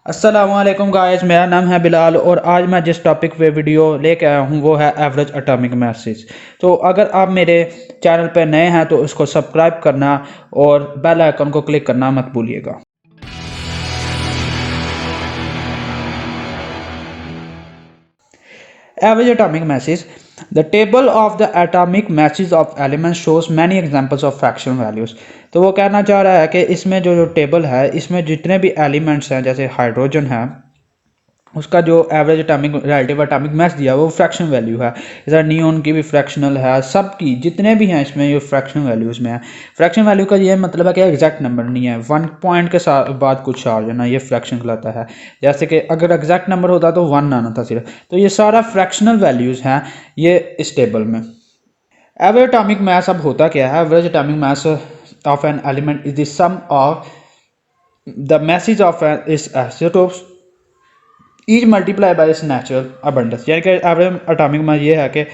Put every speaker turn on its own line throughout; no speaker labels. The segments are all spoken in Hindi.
अस्सलामुअलैकुम गाइस, मेरा नाम है बिलाल और आज मैं जिस टॉपिक पे वीडियो लेके आया हूँ वो है एवरेज एटॉमिक मासेस। तो अगर आप मेरे चैनल पे नए हैं तो उसको सब्सक्राइब करना और बेल आइकन को क्लिक करना मत भूलिएगा। Average atomic masses. The table of the atomic masses of elements shows many examples of fraction values। तो वो कहना चाह रहा है कि इसमें जो टेबल है इसमें जितने भी एलिमेंट्स हैं जैसे हाइड्रोजन है उसका जो average atomic relative atomic mass दिया वो फ्रैक्शन वैल्यू है। जैसा नियोन की भी फ्रैक्शनल है, सब की जितने भी हैं इसमें ये फ्रैक्शन वैल्यूज़ में है। फ्रैक्शन वैल्यू का ये मतलब है कि एग्जैक्ट नंबर नहीं है, 1 पॉइंट के साथ बाद कुछ चार्ज है ना, ये फ्रैक्शन कहलाता है। जैसे कि अगर एग्जैक्ट नंबर होता तो 1 आना था सिर्फ। तो ये सारा फ्रैक्शनल वैल्यूज़ हैं ये इस टेबल में। एवरेज एटॉमिक मास अब होता क्या है? Average atomic mass of an element is the sum of the masses of its isotopes is multiply by its natural abundance. यानी कि एवरेज एटॉमिक मास ये है कि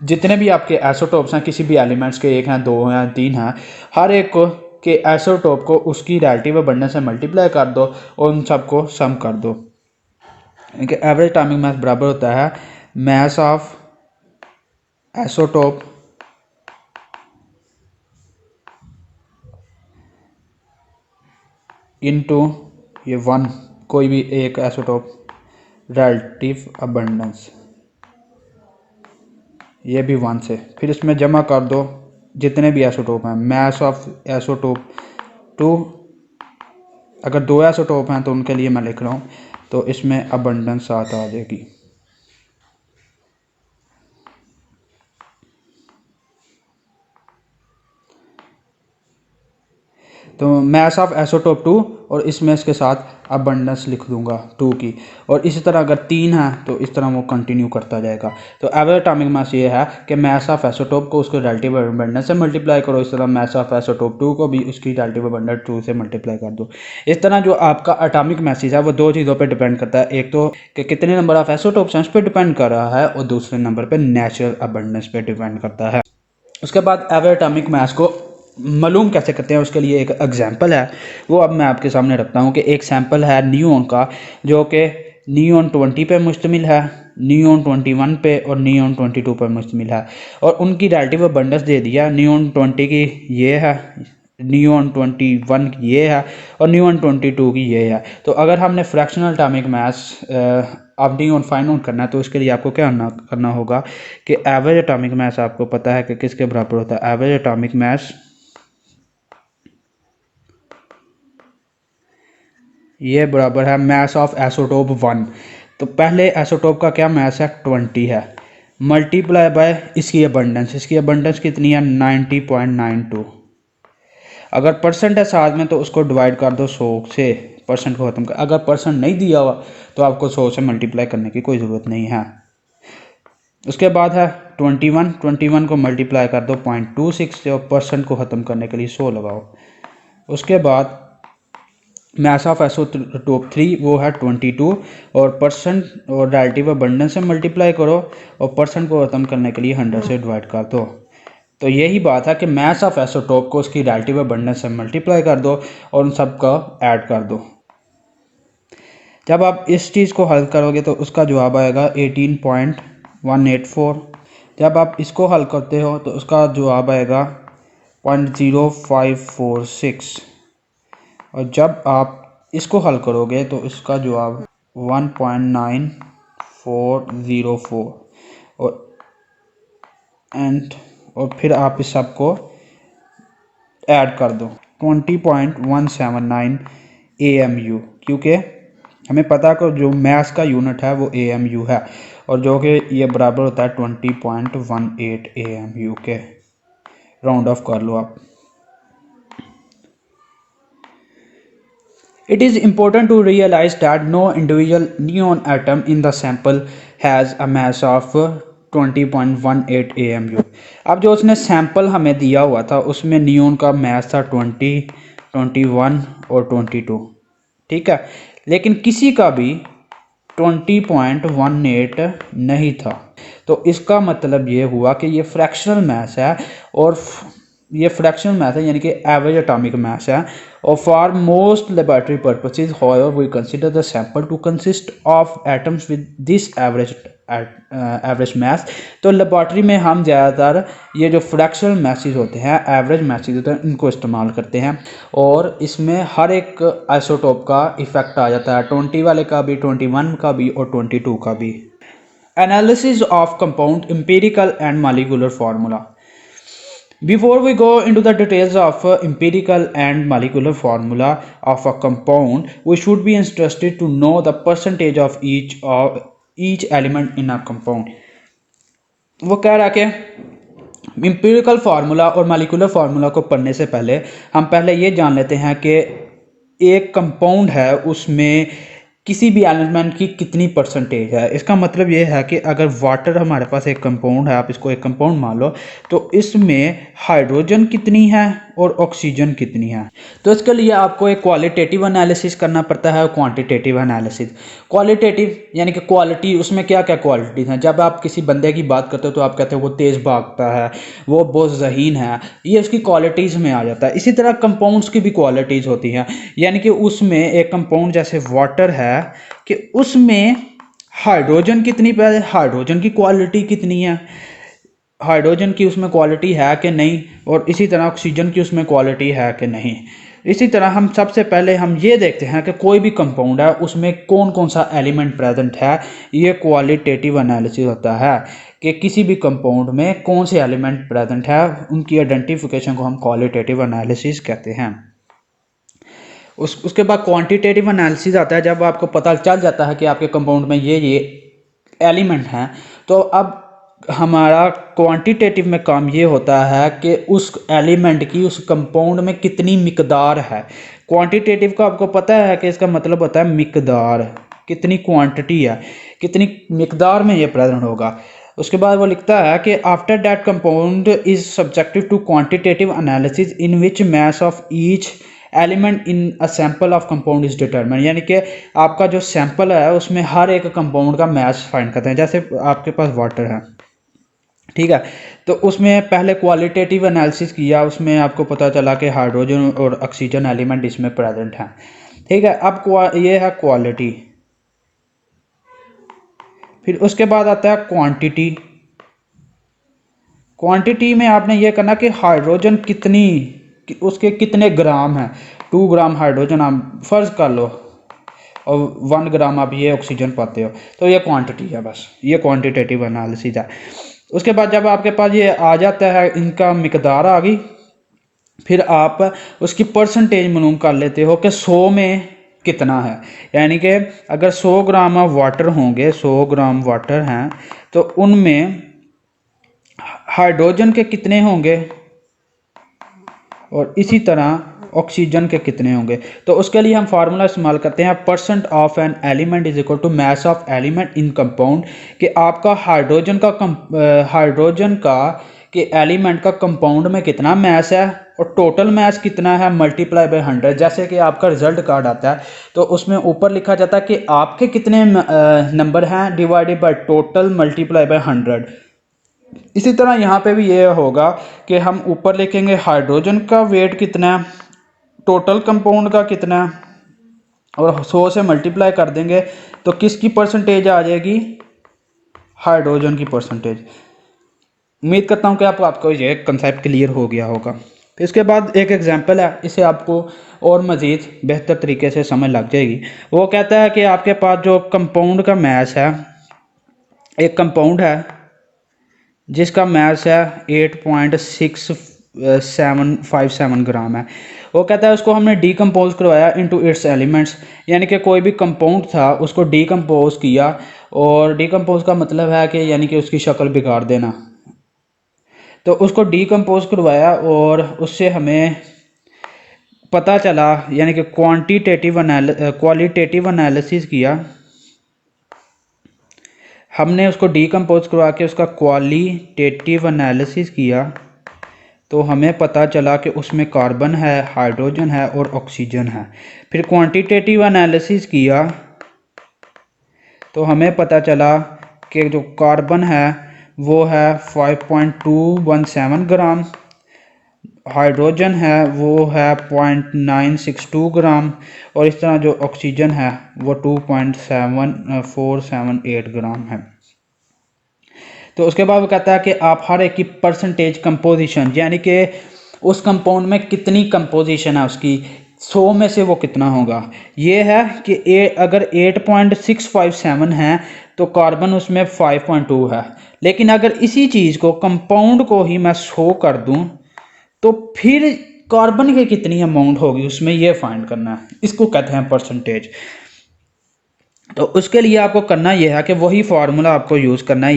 जितने भी आपके आइसोटोप्स हैं किसी भी एलिमेंट्स के, एक हैं, दो हैं, तीन हैं, हर एक को के आइसोटोप को उसकी रिलेटिव अबंडेंस से मल्टीप्लाई कर दो और उन सबको सम कर दो। यानी कि एवरेज एटॉमिक मास बराबर होता है मास ऑफ आइसोटोप इनटू ये 1, कोई भी एक आइसोटोप रिलेटिव अबंडेंस, ये भी 1 से, फिर इसमें जमा कर दो जितने भी आइसोटोप हैं। मास ऑफ आइसोटोप 2, अगर 2 आइसोटोप हैं तो उनके लिए मैं लिख रहा हूँ, तो इसमें अबंडेंस 7 आ जाएगी। तो मास ऑफ आइसोटोप 2 और इसमें इसके साथ अबंडेंस लिख दूंगा 2 की, और इसी तरह अगर 3 है तो इस तरह वो कंटिन्यू करता जाएगा। तो एवरेज एटॉमिक मास ये है कि मास ऑफ आइसोटोप को उसके रिलेटिव अबंडेंस से मल्टीप्लाई करो, इस तरह मास ऑफ आइसोटोप 2 को भी उसकी रिलेटिव अबंडेंस 2 से मल्टीप्लाई कर दो। इस तरह जो आपका एटॉमिक मासेस है वो दो चीज़ों पर डिपेंड करता है, एक तो कि कितने नंबर ऑफ आइसोटोप्स हैं उस पर डिपेंड कर रहा है, और दूसरे नंबर पर नेचुरल अबंडेंस पे डिपेंड करता है। उसके बाद एवरेज एटॉमिक मास को मालूम कैसे करते हैं उसके लिए एक एग्जांपल है, वो अब मैं आपके सामने रखता हूँ। कि एक सैम्पल है नियोन का जो कि नियोन 20 पे मुश्तमिल है, नियोन 21 पे और नियोन 22 पर मुश्तमिल है, और उनकी रिलेटिव अबंडेंस दे दिया। नियोन 20 की ये है, नियोन 21 की ये है और नियोन 22 की ये है। तो अगर हमने फ्रैक्शनल एटॉमिक मास अब नियोन फाइंड आउट करना है तो उसके लिए आपको क्या करना होगा कि एवरेज एटॉमिक मास आपको पता है कि किसके बराबर होता है। एवरेज एटॉमिक मास ये बराबर है मास ऑफ आइसोटोप 1। तो पहले आइसोटोप का क्या मास है 20 है, मल्टीप्लाई बाय इसकी अबंडेंस। इसकी अबंडेंस कितनी है 90.92। अगर परसेंट है साथ में तो उसको डिवाइड कर दो 100 से, परसेंट को ख़त्म कर। अगर परसेंट नहीं दिया हुआ तो आपको 100 से मल्टीप्लाई करने की कोई ज़रूरत नहीं है। उसके बाद है 21 को मल्टीप्लाई कर दो 0.26 से और परसेंट को ख़त्म करने के लिए 100 लगाओ। उसके बाद मास ऑफ आइसोटोप 3 वो है 22 और परसेंट और रिलेटिव अबंडेंस से मल्टीप्लाई करो और परसेंट को ख़त्म करने के लिए 100 से डिवाइड कर दो। तो यही बात है कि मास ऑफ आइसोटोप को उसकी रिलेटिव अबंडेंस से मल्टीप्लाई कर दो और उन सब का ऐड कर दो। जब आप इस चीज़ को हल करोगे तो उसका जवाब आएगा 18.184। जब आप इसको हल करते हो तो उसका जवाब आएगा 0.0546, और जब आप इसको हल करोगे तो इसका जवाब 1.9404, और फिर आप इस सब को ऐड कर दो 20.179 AMU, क्योंकि हमें पता है कि जो मास का यूनिट है वो AMU है, और जो कि ये बराबर होता है 20.18 AMU के। राउंड ऑफ कर लो आप। It is important to realize that no individual neon atom in the sample has a mass of 20.18 AMU। अब जो उसने सैंपल हमें दिया हुआ था उसमें नियोन का मास था 20, 21 और 22, ठीक है, लेकिन किसी का भी 20.18 नहीं था। तो इसका मतलब ये हुआ कि ये फ्रैक्शनल मास है, और ये फ्रैक्शनल मैथ है यानी कि एवरेज एटॉमिक मास है। और for most laboratory purposes however we consider the sample to consist of atoms with this average mass. तो लेबोरेटरी में हम ज़्यादातर ये जो फ्रैक्शनल मैसेज होते हैं, एवरेज मैसेज होते हैं, इनको इस्तेमाल करते हैं। और इसमें हर एक आइसोटोप का इफेक्ट आ जाता है, 20 वाले का भी, 21 का भी और 22 का भी। Analysis of compound, empirical and molecular formula. Before we go into the details of empirical and molecular formula of a compound, we should be interested to know the percentage of each element in a compound. वो कह रहा है कि empirical फार्मूला और molecular फार्मूला को पढ़ने से पहले हम पहले ये जान लेते हैं कि एक कंपाउंड है उसमें किसी भी एलिमेंट की कितनी परसेंटेज है। इसका मतलब ये है कि अगर वाटर हमारे पास एक कंपाउंड है, आप इसको एक कंपाउंड मान लो, तो इसमें हाइड्रोजन कितनी है और ऑक्सीजन कितनी है। तो इसके लिए आपको एक क्वालिटेटिव एनालिसिस करना पड़ता है और क्वांटिटेटिव एनालिसिस। क्वालिटेटिव यानी कि क्वालिटी, उसमें क्या क्या क्वालिटीज़ हैं। जब आप किसी बंदे की बात करते हो तो आप कहते हो वो तेज़ भागता है, वो बहुत ज़हीन है, ये उसकी क्वालिटीज़ में आ जाता है। इसी तरह कंपाउंड्स की भी क्वालिटीज़ होती हैं, यानी कि उसमें एक कंपाउंड जैसे वाटर है कि उसमें हाइड्रोजन कितनी, पहले हाइड्रोजन की क्वालिटी कितनी है, हाइड्रोजन की उसमें क्वालिटी है कि नहीं, और इसी तरह ऑक्सीजन की उसमें क्वालिटी है कि नहीं। इसी तरह हम सबसे पहले हम ये देखते हैं कि कोई भी कंपाउंड है उसमें कौन कौन सा एलिमेंट प्रेजेंट है। ये क्वालिटेटिव एनालिसिस होता है कि किसी भी कंपाउंड में कौन से एलिमेंट प्रेजेंट है, उनकी आइडेंटिफिकेशन को हम क्वालिटेटिव एनालिसिस कहते हैं। उसके बाद क्वांटिटेटिव एनालिसिस आता है, जब आपको पता चल जाता है कि आपके कंपाउंड में ये एलिमेंट हैं, तो अब हमारा क्वांटिटेटिव में काम ये होता है कि उस एलिमेंट की उस कंपाउंड में कितनी मिकदार है। क्वांटिटेटिव का आपको पता है कि इसका मतलब होता है मिकदार, कितनी क्वांटिटी है, कितनी मिकदार में ये प्रेजेंट होगा। उसके बाद वो लिखता है कि after that compound is subjected to quantitative analysis in which mass of each element in a sample of compound is determine. यानी कि आपका जो सैंपल है उसमें हर एक कंपाउंड का मास फाइंड करते हैं। जैसे आपके पास वाटर है, ठीक है, तो उसमें पहले क्वालिटेटिव एनालिसिस किया, उसमें आपको पता चला कि हाइड्रोजन और ऑक्सीजन एलिमेंट इसमें प्रेजेंट हैं, ठीक है। अब ये है क्वालिटी। फिर उसके बाद आता है क्वांटिटी। क्वांटिटी में आपने ये करना कि हाइड्रोजन कितनी, उसके कितने ग्राम हैं। 2 ग्राम हाइड्रोजन आप फर्ज कर लो और 1 ग्राम आप ये ऑक्सीजन पाते हो, तो ये क्वांटिटी है, बस ये क्वांटिटेटिव एनालिसिस है। उसके बाद जब आपके पास ये आ जाता है, इनका मिकदार आ गई, फिर आप उसकी परसेंटेज मालूम कर लेते हो कि 100 में कितना है। यानी कि अगर 100 ग्राम वाटर होंगे, 100 ग्राम वाटर हैं, तो उनमें हाइड्रोजन के कितने होंगे और इसी तरह ऑक्सीजन के कितने होंगे। तो उसके लिए हम फार्मूला इस्तेमाल करते हैं percent of an element is equal to mass of element in compound, कि आपका हाइड्रोजन का कि एलिमेंट का कंपाउंड में कितना मास है और टोटल मास कितना है मल्टीप्लाई बाय 100। जैसे कि आपका रिजल्ट कार्ड आता है तो उसमें ऊपर लिखा जाता है कि आपके कितने नंबर हैं divided by total multiply by 100। इसी तरह यहाँ पे भी ये होगा कि हम ऊपर लिखेंगे हाइड्रोजन का वेट कितना है, टोटल कंपाउंड का कितना है, और 100 से मल्टीप्लाई कर देंगे तो किसकी परसेंटेज आ जाएगी, हाइड्रोजन की परसेंटेज। उम्मीद करता हूँ कि आपको ये कंसेप्ट क्लियर हो गया होगा। फिर इसके बाद एक एग्जांपल है, इसे आपको और मज़ीद बेहतर तरीके से समझ लग जाएगी। वो कहता है कि आपके पास जो कंपाउंड का मास है, एक कंपाउंड है जिसका मास है 8.6757 ग्राम है। वो कहता है उसको हमने डीकम्पोज करवाया इनटू इट्स एलिमेंट्स, यानी कि कोई भी कंपाउंड था उसको डीकम्पोज किया, और डीकम्पोज का मतलब है कि यानी कि उसकी शक्ल बिगाड़ देना। तो उसको डीकम्पोज करवाया और उससे हमें पता चला, यानी कि क्वालिटेटिव एनालिसिस किया, हमने उसको डीकम्पोज करवा के उसका क्वालिटेटिव एनालिसिस किया, तो हमें पता चला कि उसमें कार्बन है, हाइड्रोजन है और ऑक्सीजन है। फिर क्वांटिटेटिव एनालिसिस किया तो हमें पता चला कि जो कार्बन है वो है 5.217 ग्राम, हाइड्रोजन है वो है 0.962 ग्राम, और इस तरह जो ऑक्सीजन है वो 2.7478 ग्राम है। तो उसके बाद वो कहता है कि आप हर एक की परसेंटेज कंपोजिशन, यानी कि उस कंपाउंड में कितनी कंपोजिशन है उसकी, 100 में से वो कितना होगा। ये है कि अगर 8.657 है तो कार्बन उसमें 5.2 है। लेकिन अगर इसी चीज़ को कंपाउंड को ही मैं 100 कर दूं तो फिर कार्बन की कितनी अमाउंट होगी उसमें, ये फाइंड करना है। इसको कहते हैं परसेंटेज। तो उसके लिए आपको करना यह है कि वही फार्मूला आपको यूज़ करना है,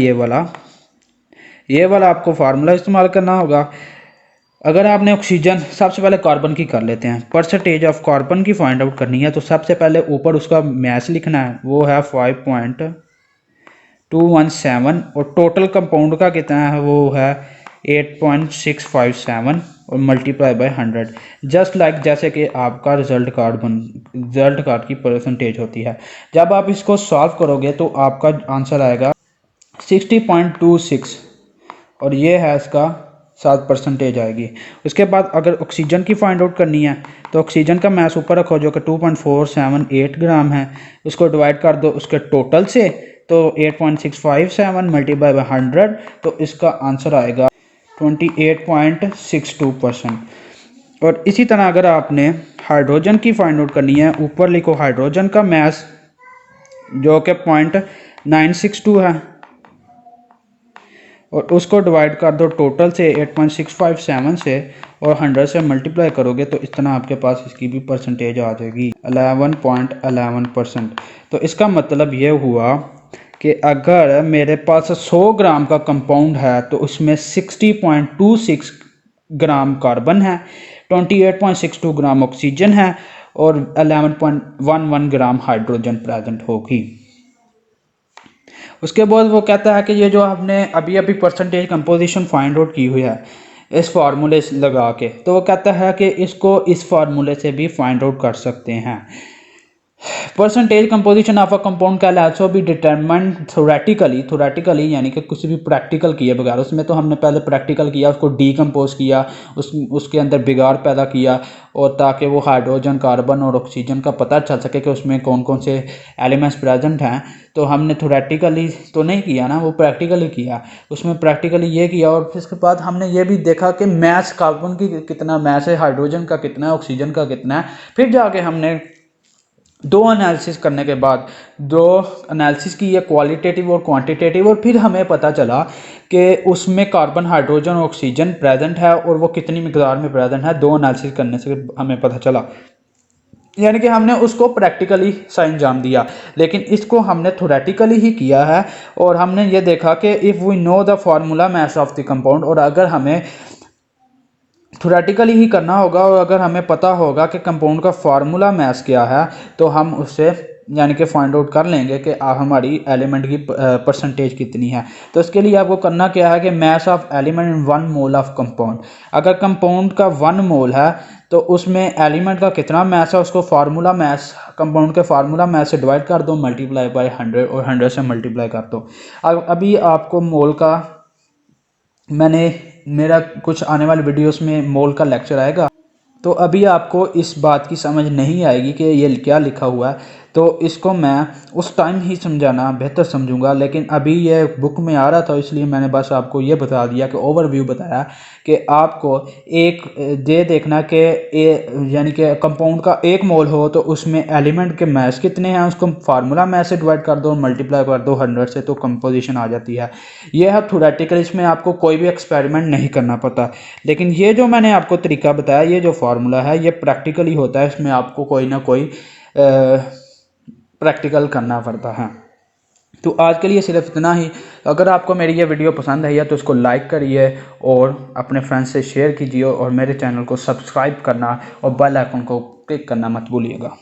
ये वाला आपको फार्मूला इस्तेमाल करना होगा। अगर आपने ऑक्सीजन, सबसे पहले कार्बन की कर लेते हैं, परसेंटेज ऑफ कार्बन की फाइंड आउट करनी है। तो सबसे पहले ऊपर उसका मैस लिखना है, वो है 5.217, और टोटल कंपाउंड का कितना है वो है 8.657 और मल्टीप्लाई बाय 100, जस्ट लाइक जैसे कि आपका रिजल्ट कार्ड की परसेंटेज होती है। जब आप इसको सॉल्व करोगे तो आपका आंसर आएगा 60.26, और ये है इसका 7% आएगी। उसके बाद अगर ऑक्सीजन की फाइंड आउट करनी है तो ऑक्सीजन का मैस ऊपर रखो जो कि 2.478 ग्राम है, उसको डिवाइड कर दो उसके टोटल से, तो 8.657 मल्टीप्लाई बाय 100, तो इसका आंसर आएगा 28.62%। और इसी तरह अगर आपने हाइड्रोजन की फाइंड आउट करनी है, ऊपर लिखो हाइड्रोजन का मैस जो कि 0.962 है, और उसको डिवाइड कर दो टोटल से 8.657 से, और 100 से मल्टीप्लाई करोगे तो इस तरह आपके पास इसकी भी परसेंटेज आ जाएगी 11.11%। तो इसका मतलब ये हुआ कि अगर मेरे पास 100 ग्राम का कंपाउंड है तो उसमें 60.26 ग्राम कार्बन है, 28.62 ग्राम ऑक्सीजन है, और 11.11 ग्राम हाइड्रोजन प्रेजेंट होगी। उसके बाद वो कहता है कि ये जो आपने अभी अभी परसेंटेज कंपोजिशन फाइंड आउट की हुई है इस फार्मूले से लगा के, तो वो कहता है कि इसको इस फार्मूले से भी फाइंड आउट कर सकते हैं। Percentage composition of a compound can also be determined theoretically, यानी कि कुछ भी प्रैक्टिकल किए बगैर। उसमें तो हमने पहले प्रैक्टिकल किया, उसको डीकम्पोज किया, उसके अंदर बिगाड़ पैदा किया, और ताकि वो हाइड्रोजन, कार्बन और ऑक्सीजन का पता चल सके कि उसमें कौन कौन से एलिमेंट्स प्रेजेंट हैं। तो हमने थोरेटिकली तो नहीं किया ना, वो प्रैक्टिकली किया। उसमें प्रैक्टिकली ये किया, और फिर उसके बाद हमने ये भी देखा कि मैस कार्बन की कितना मैस है, हाइड्रोजन का कितना है, ऑक्सीजन का कितना है। फिर जाके हमने दो एनालिसिस करने के बाद, दो एनालिसिस की, ये क्वालिटेटिव और क्वांटिटेटिव, और फिर हमें पता चला कि उसमें कार्बन, हाइड्रोजन और ऑक्सीजन प्रेजेंट है, और वो कितनी मिकदार में प्रेजेंट है। दो एनालिसिस करने से हमें पता चला, यानी कि हमने उसको प्रैक्टिकली सा अंजाम दिया, लेकिन इसको हमने थोरेटिकली ही किया है। और हमने ये देखा कि if we know the formula mass of the compound, और अगर हमें थोरेटिकली ही करना होगा और अगर हमें पता होगा कि कंपाउंड का फार्मूला मैस क्या है, तो हम उससे यानी कि फाइंड आउट कर लेंगे कि हमारी एलिमेंट की परसेंटेज कितनी है। तो इसके लिए आपको करना क्या है कि mass of element in 1 mole of compound, अगर कंपाउंड का 1 मोल है तो उसमें एलिमेंट का कितना मैस है उसको फार्मूला मैस, कंपाउंड के फार्मूला मैस से डिवाइड कर दो, मल्टीप्लाई बाय 100, और 100 से मल्टीप्लाई कर दो। अभी आपको मोल का मेरा कुछ आने वाले वीडियोस में मोल का लेक्चर आएगा, तो अभी आपको इस बात की समझ नहीं आएगी कि ये क्या लिखा हुआ है, तो इसको मैं उस टाइम ही समझाना बेहतर समझूंगा। लेकिन अभी ये बुक में आ रहा था, इसलिए मैंने बस आपको ये बता दिया कि ओवरव्यू बताया कि आपको एक ये देखना कि यानी कि कंपाउंड का 1 मोल हो तो उसमें एलिमेंट के मैस कितने हैं, उसको फार्मूला मैस से डिवाइड कर दो और मल्टीप्लाई कर दो 100 से, तो कंपोजिशन आ जाती है। यह है थोरेटिकल, इसमें आपको कोई भी एक्सपेरिमेंट नहीं करना पड़ता। लेकिन ये जो मैंने आपको तरीका बताया, ये जो फार्मूला है, ये प्रैक्टिकली होता है, इसमें आपको कोई ना कोई प्रैक्टिकल करना पड़ता है। तो आज के लिए सिर्फ इतना ही। अगर आपको मेरी ये वीडियो पसंद आई है तो इसको लाइक करिए और अपने फ्रेंड्स से शेयर कीजिए, और मेरे चैनल को सब्सक्राइब करना और बेल आइकन को क्लिक करना मत भूलिएगा।